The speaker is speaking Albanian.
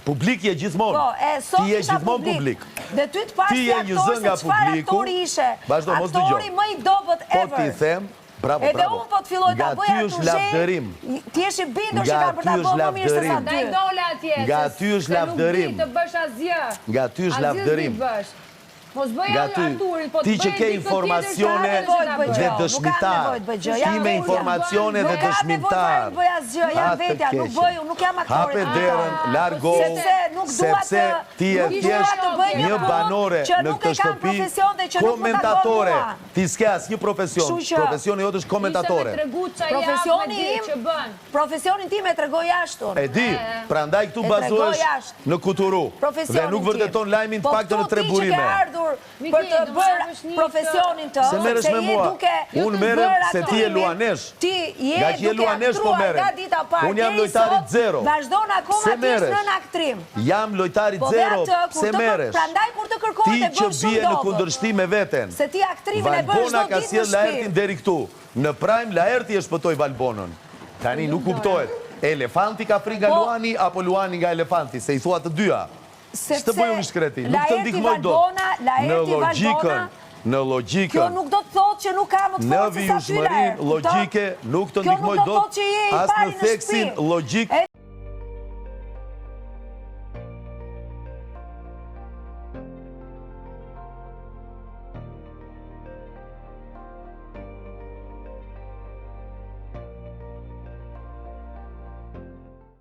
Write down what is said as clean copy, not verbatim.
Publik je gjithmonë. Ti je gjithmonë publik. Dhe ty të pashtë si aktor se qëfar aktori ishe. Aktori më i dobët ever. Po ti them, bravo, bravo. Edhe unë po të filloj të bëja të lavdërim. Ti eshi bindur që ka për ta bëmë më mirë se sa ty. Nga ty është lavdërim. Se nuk di të bësh asgjë. Nga ty është lavdërim. Nga ty, ti që ke informacione dhe dëshmitar. Ti me informacione dhe dëshmitar. Hape derën, largohu, sepse ti e thjesht një banore në këtë shtëpi, komentatore. Ti s'ke as një profesion. Profesioni jotë është komentatore. Profesionin ti me tregoj jashtun. E di, prandaj këtu bazohesh në kuturu. Dhe nuk vërteton lajmin të paktën në 3 burime. Për të bërë profesionin të, se meresh me mua, unë merem se ti e luanesh, nga që je luanesh po merem, unë jam lojtarit 0, se meresh, jam lojtarit 0, se meresh, ti që bie në kundërshtim me veten, Valbona ka sjell Laertin deri këtu, në prime Laerti e shpëtoi Valbonën, tani nuk kuptohet, elefanti ka fri nga Luani, apo Luani nga elefanti, se i thua të dyja. Shtë bëj unë shkreti, nuk të ndihmoj do në logikën, kjo nuk do të thot që nuk ka më të në forë se sa tyre. vijshmërinë logike, nuk të ndihmoj do as në theksin logik